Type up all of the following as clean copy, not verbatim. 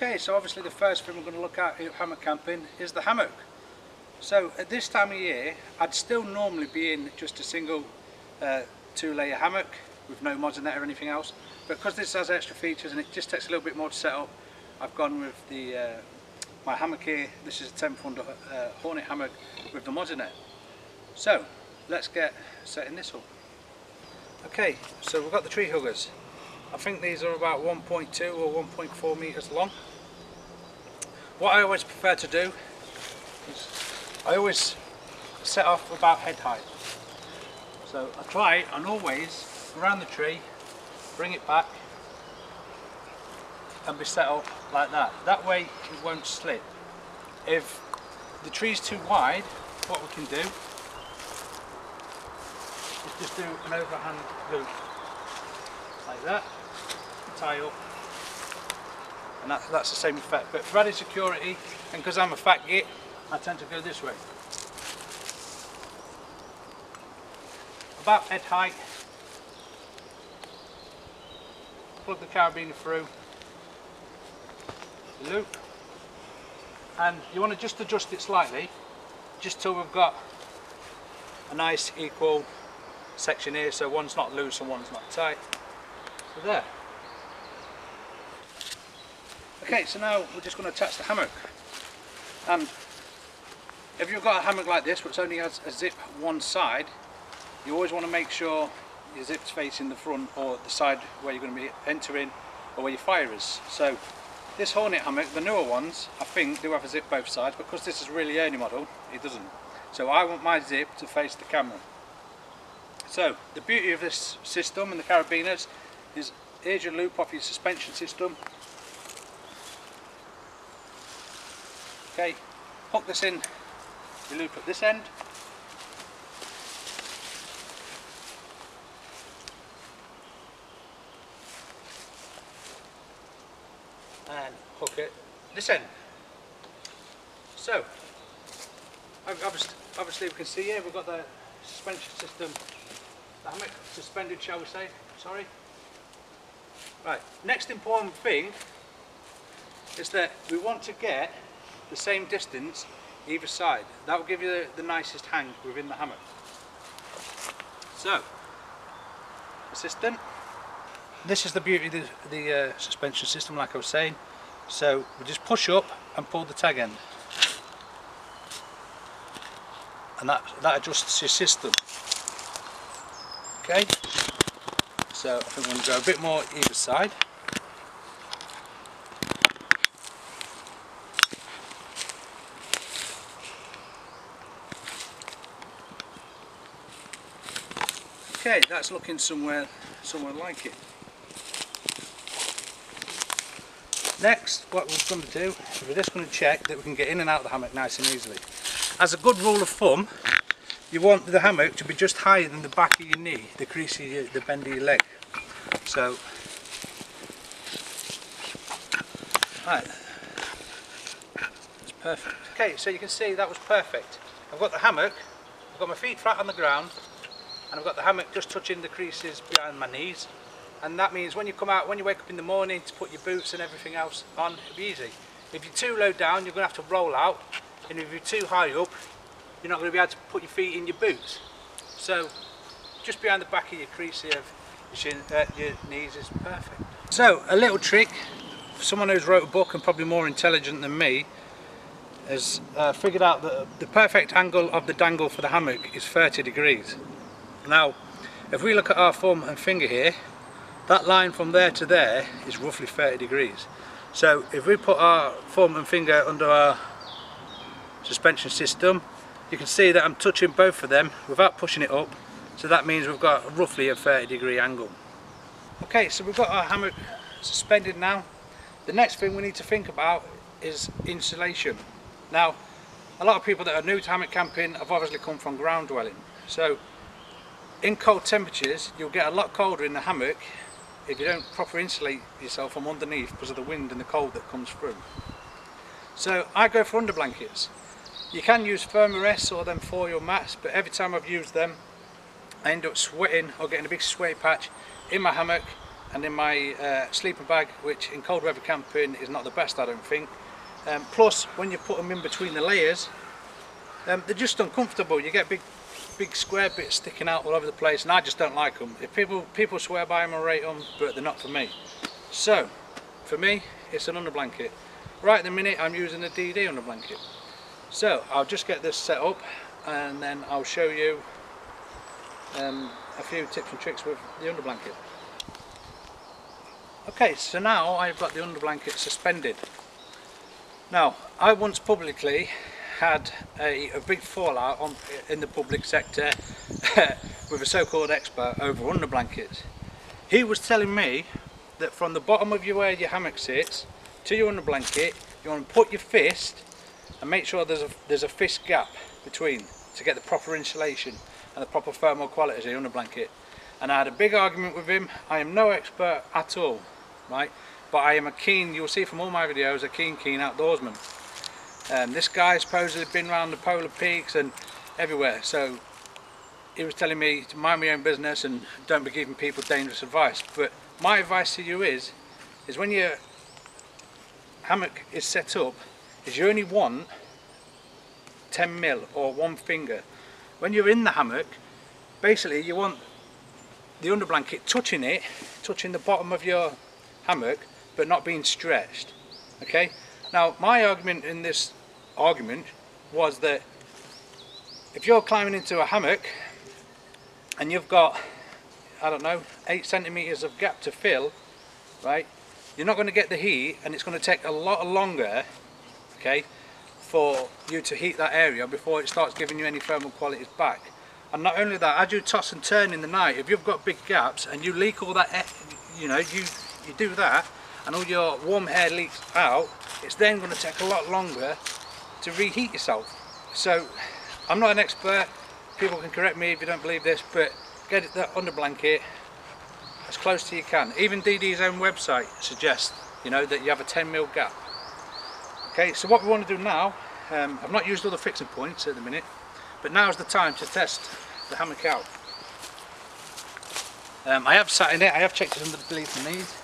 Okay, so obviously the first thing we're going to look at hammock camping is the hammock. So at this time of year, I'd still normally be in just a single 2-layer hammock with no mods in it or anything else, but because this has extra features and it just takes a little bit more to set up, I've gone with the my hammock here. This is a 10-pound Hornet hammock with the mods in it. So let's get setting this up. Okay, so we've got the tree huggers. I think these are about 1.2 or 1.4 meters long. What I always prefer to do is I always set off about head height. So I try and always around the tree, bring it back and be set up like that. That way it won't slip. If the tree's too wide, what we can do is just do an overhand loop like that, tie up, and that's the same effect. But for added security, and because I'm a fat git, I tend to go this way. About head height, plug the carabiner through, loop, and you want to just adjust it slightly, just till we've got a nice equal section here, so one's not loose and one's not tight. So there. Okay, so now we're just going to attach the hammock. And if you've got a hammock like this which only has a zip one side, you always want to make sure your zip's facing the front or the side where you're going to be entering or where your fire is. So this Hornet hammock, the newer ones, I think do have a zip both sides, but because this is a really early model, it doesn't. So I want my zip to face the camera. So the beauty of this system and the carabiners is here's your loop off your suspension system. Okay, hook this in, you loop at this end. And hook it this end. So, obviously we can see here we've got the suspension system, the hammock suspended, shall we say, sorry. Right, next important thing is that we want to get the same distance either side. That will give you the nicest hang within the hammock. So, assistant. This is the beauty of the suspension system, like I was saying. So we just push up and pull the tag end, and that adjusts your system. Okay. So I think we're going to go a bit more either side. Okay, that's looking somewhere like it. Next, what we're going to do is we're just going to check that we can get in and out of the hammock nice and easily. As a good rule of thumb, you want the hammock to be just higher than the back of your knee, the crease of the bend of your leg. So, right, that's perfect. Okay, so you can see that was perfect. I've got the hammock, I've got my feet flat on the ground, and I've got the hammock just touching the creases behind my knees. And that means when you come out, when you wake up in the morning to put your boots and everything else on, it'll be easy. If you're too low down, you're going to have to roll out, and if you're too high up, you're not going to be able to put your feet in your boots. So, just behind the back of your crease of your knees is perfect. So, a little trick for someone who's wrote a book and probably more intelligent than me, has figured out that the perfect angle of the dangle for the hammock is 30 degrees. Now, if we look at our thumb and finger here, that line from there to there is roughly 30 degrees. So if we put our thumb and finger under our suspension system, you can see that I'm touching both of them without pushing it up. So that means we've got roughly a 30-degree angle. Okay, so we've got our hammock suspended now. The next thing we need to think about is insulation. Now, a lot of people that are new to hammock camping have obviously come from ground dwelling. So in cold temperatures, you'll get a lot colder in the hammock if you don't properly insulate yourself from underneath because of the wind and the cold that comes through. So I go for under blankets. You can use Thermarest or them foil mats, but every time I've used them I end up sweating or getting a big sweaty patch in my hammock, and in my sleeping bag, which in cold weather camping is not the best, I don't think. Plus, when you put them in between the layers, they're just uncomfortable. You get big square bits sticking out all over the place, and I just don't like them. If people swear by them and rate them, but they're not for me. So, for me, it's an under blanket. Right at the minute, I'm using a DD under blanket. So, I'll just get this set up, and then I'll show you a few tips and tricks with the under blanket. Okay, so now I've got the under blanket suspended. Now, I once publicly had a big fallout in the public sector with a so-called expert over under blankets. He was telling me that from the bottom of where your hammock sits to your under blanket, you want to put your fist and make sure there's a fist gap between to get the proper insulation and the proper thermal quality of the under blanket. And I had a big argument with him. I am no expert at all, right? But I am a keen, you'll see from all my videos, a keen outdoorsman. This guy supposedly been around the polar peaks and everywhere, so he was telling me to mind my own business and don't be giving people dangerous advice. But my advice to you is when your hammock is set up, is you only want 10 mil or 1 finger. When you're in the hammock, basically you want the under blanket touching the bottom of your hammock, but not being stretched. Okay, now my argument in this argument was that if you're climbing into a hammock and you've got, I don't know, 8 centimeters of gap to fill, right, you're not going to get the heat, and it's going to take a lot longer, okay, for you to heat that area before it starts giving you any thermal qualities back. And not only that, as you toss and turn in the night, if you've got big gaps and you leak all that, you know, you do that, and all your warm air leaks out, it's then going to take a lot longer to reheat yourself. So I'm not an expert, people can correct me if you don't believe this, but get it that under blanket as close to you can. Even DD's own website suggests, you know, that you have a 10 mil gap. Okay, so what we want to do now, I've not used all the fixing points at the minute, but now's the time to test the hammock out. I have sat in it, I have checked it under the beneath the knees.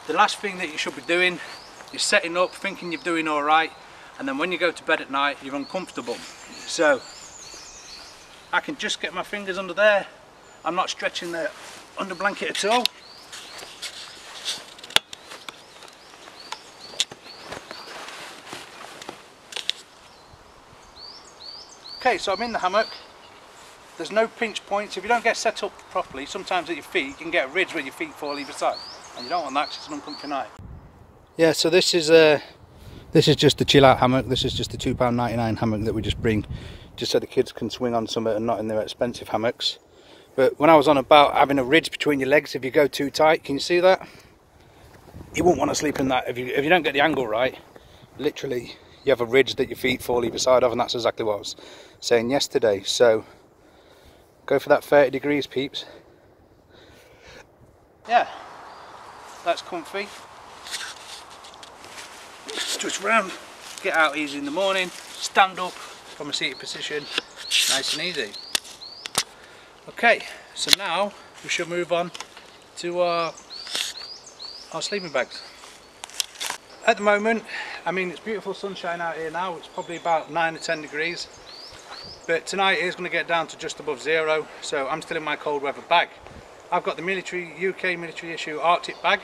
The last thing that you should be doing is setting up thinking you're doing alright, and then when you go to bed at night you're uncomfortable. So I can just get my fingers under there, I'm not stretching the under blanket at all. Okay, so I'm in the hammock. There's no pinch points. If you don't get set up properly, sometimes at your feet you can get a ridge where your feet fall either side, and you don't want that because it's an uncomfy night. Yeah, so this is just the chill out hammock. This is just the £2.99 hammock that we just bring, just so the kids can swing on something and not in their expensive hammocks. But when I was on about having a ridge between your legs, if you go too tight, can you see that? You won't want to sleep in that if you don't get the angle right. Literally, you have a ridge that your feet fall either side of, and that's exactly what I was saying yesterday. So go for that 30 degrees, peeps. Yeah, that's comfy. Switch round, get out easy in the morning, stand up from a seated position, nice and easy. Okay, so now we shall move on to our sleeping bags. At the moment, I mean, it's beautiful sunshine out here now. It's probably about 9 or 10 degrees, but tonight it is going to get down to just above 0, so I'm still in my cold weather bag. I've got the UK military issue Arctic bag.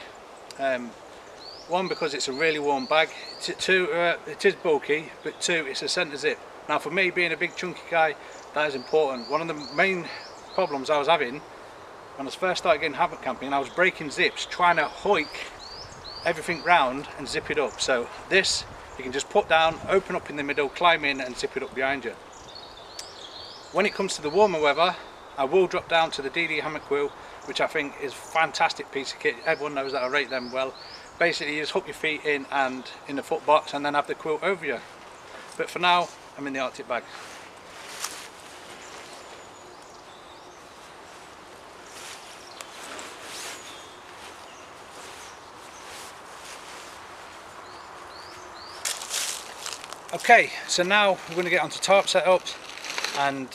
One, because it's a really warm bag. Two, it is bulky, but 2, it's a centre zip. Now for me, being a big chunky guy, that is important. One of the main problems I was having when I first started getting hammock camping, I was breaking zips, trying to hoik everything round and zip it up. So this, you can just put down, open up in the middle, climb in and zip it up behind you. When it comes to the warmer weather, I will drop down to the DD hammock quilt, which I think is a fantastic piece of kit. Everyone knows that I rate them well. Basically you just hook your feet in and in the foot box and then have the quilt over you. But for now, I'm in the Arctic bag. Okay, so now we're going to get onto tarp setups, and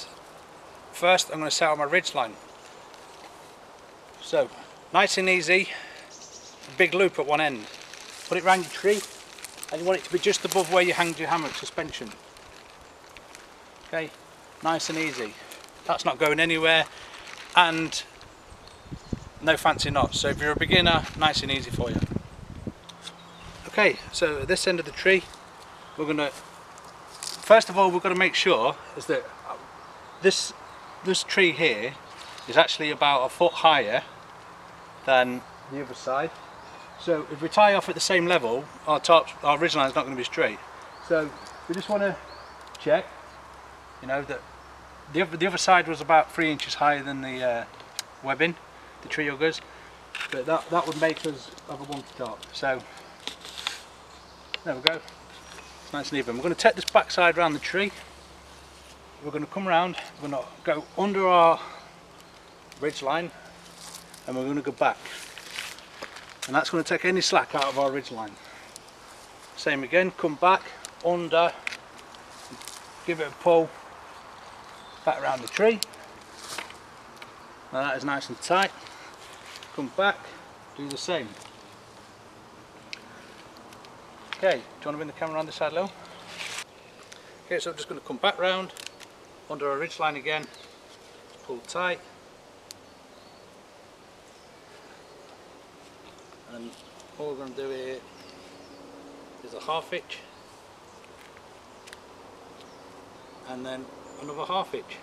first I'm going to set up my ridge line. So Nice and easy, a big loop at one end. Put it round your tree, and you want it to be just above where you hang your hammock suspension. Okay, nice and easy. That's not going anywhere, and no fancy knots. So if you're a beginner, nice and easy for you. Okay, so at this end of the tree, we're going to, first of all, we've got to make sure is that this tree here is actually about a foot higher than the other side. So if we tie off at the same level, our ridge line is not going to be straight. So we just want to check, you know, that the other side was about 3 inches higher than the webbing, the tree huggers, but that would make us have a bumpy top. So there we go, it's nice and even. We're going to take this back side around the tree. We're going to come around, we're going to go under our ridge line, and we're going to go back. And that's going to take any slack out of our ridge line. Same again, come back, under, give it a pull, back around the tree. Now that is nice and tight. Come back, do the same. Okay, do you want to bring the camera on this side, Lil? Okay, so I'm just going to come back round, under our ridge line again, pull tight. And all we're going to do here is a 1/2 inch, and then another 1/2 inch.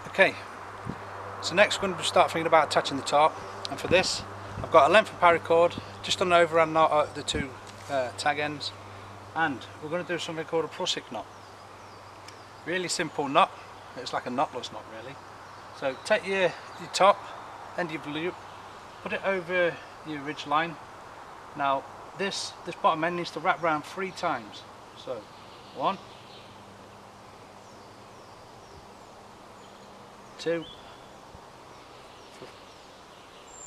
Okay, so next we're going to start thinking about attaching the tarp, and for this I've got a length of paracord just on the overhand knot at the two tag ends, and we're going to do something called a prusik knot. Really simple knot, it's like a knotless knot really. So take your top end of your loop, put it over your ridge line. Now this bottom end needs to wrap around 3 times. So 1, 2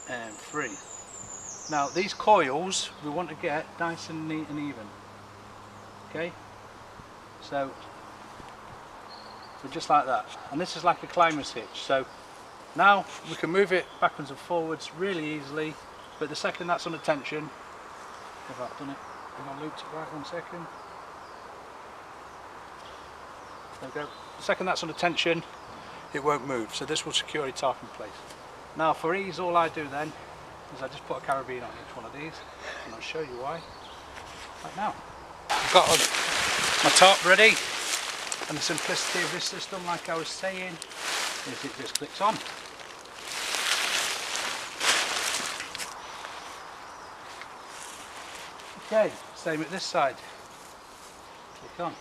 and 3. Now these coils we want to get nice and neat and even. Okay, so just like that, and this is like a climber's hitch. So now we can move it backwards and forwards really easily, but the second that's under tension, if I've done it, if I looped it right, 1 second, there we go, the second that's under tension it won't move, so this will secure your tarp in place. Now for ease, all I do then is I just put a carabiner on each one of these, and I'll show you why right now. I've got my tarp ready. And the simplicity of this system, like I was saying, is it just clicks on. Okay, same at this side. Click on.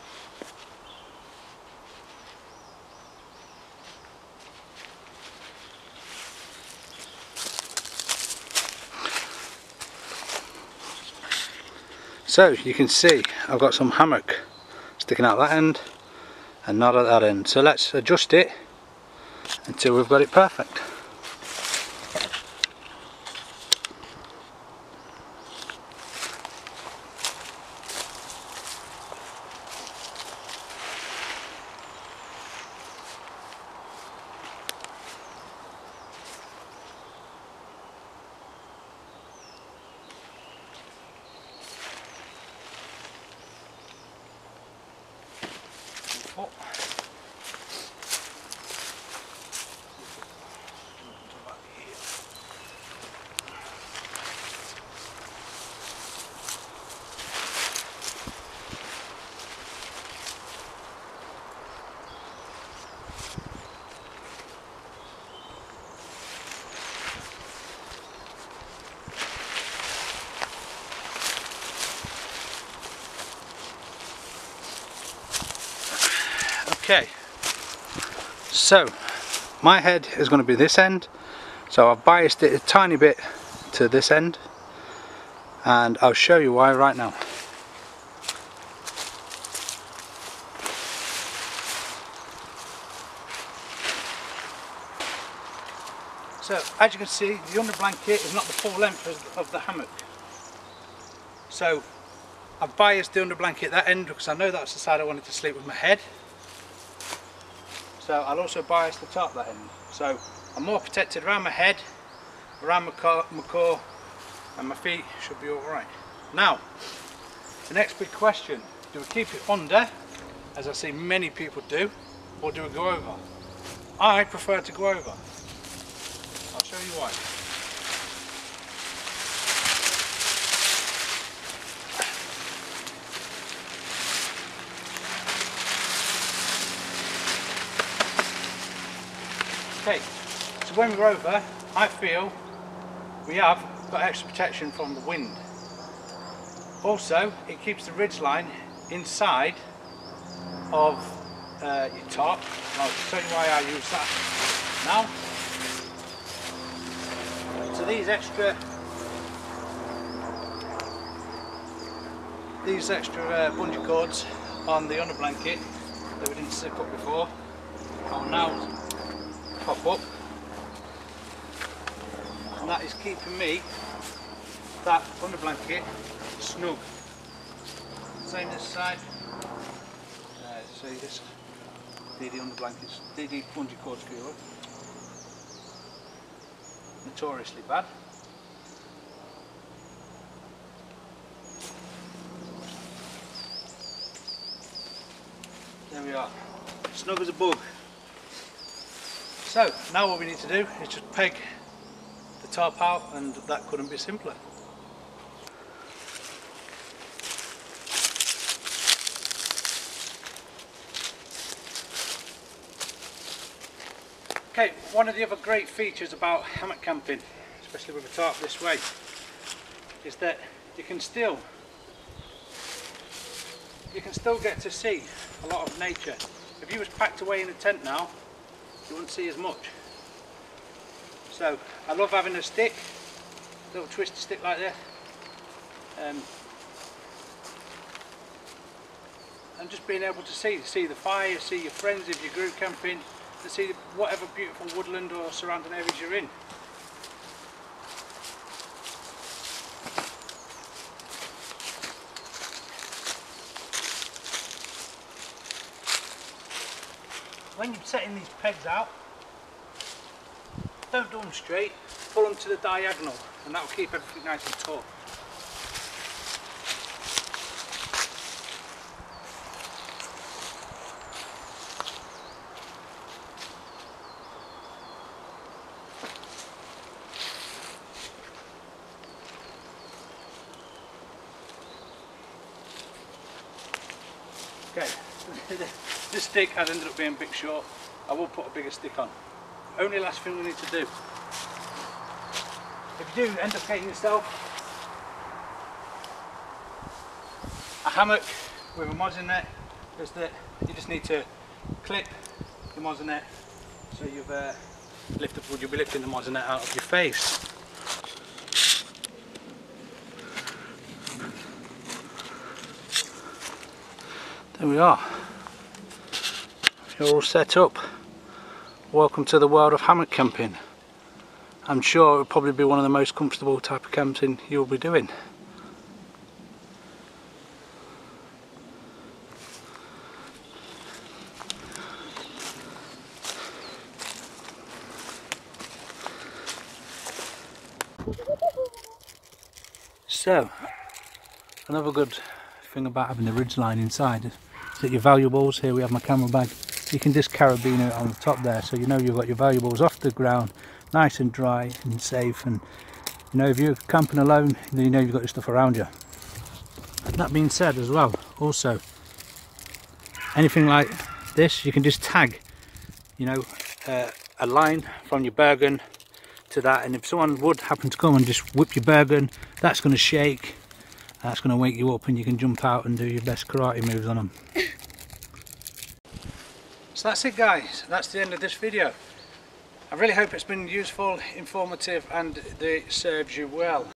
So you can see I've got some hammock sticking out that end and not at that end, so let's adjust it until we've got it perfect. Okay, so my head is going to be this end, so I've biased it a tiny bit to this end, and I'll show you why right now. So as you can see, the under blanket is not the full length of the hammock. So I've biased the under blanket that end because I know that's the side I wanted to sleep with my head. So I'll also bias the top that end. So I'm more protected around my head, around my core, and my feet should be alright. Now, the next big question, do we keep it under, as I see many people do, or do we go over? I prefer to go over. I'll show you why. Okay, so when we're over, I feel we have got extra protection from the wind. Also, it keeps the ridge line inside of your top. And I'll tell you why I use that now. So these bungee cords on the under blanket that we didn't zip up before, I'll now pop up, and that is keeping me, that under blanket, snug. Same this side. See this DD under blankets, DD bungee cords feel notoriously bad. There we are, snug as a bug. So now what we need to do is just peg the tarp out, and that couldn't be simpler. Okay, one of the other great features about hammock camping, especially with a tarp this way, is that you can still get to see a lot of nature. If you was packed away in a tent now, you wouldn't see as much. So I love having a stick, little twisty stick like this, and just being able to see the fire, see your friends if you're group camping, and see whatever beautiful woodland or surrounding areas you're in. When you're setting these pegs out, don't do them straight, pull them to the diagonal, and that will keep everything nice and taut. Okay, this stick has ended up being a bit short. I will put a bigger stick on. Only last thing we need to do. If you do end up getting yourself a hammock with a mozzarella, is that you just need to clip the mozzarella so you've you'll be lifting the mozzarella out of your face. There we are. You're all set up. Welcome to the world of hammock camping. I'm sure it will probably be one of the most comfortable type of camping you'll be doing. So, another good thing about having the ridge line inside is that your valuables, here we have my camera bag, you can just carabiner it on the top there, so you know you've got your valuables off the ground, nice and dry and safe, and you know if you're camping alone, then you know you've got your stuff around you. That being said as well, also, anything like this, you can just tag, you know, a line from your bergan to that, and if someone would happen to come and just whip your bergan, that's going to shake, that's going to wake you up, and you can jump out and do your best karate moves on them. So that's it guys, that's the end of this video. I really hope it's been useful, informative, and that it serves you well.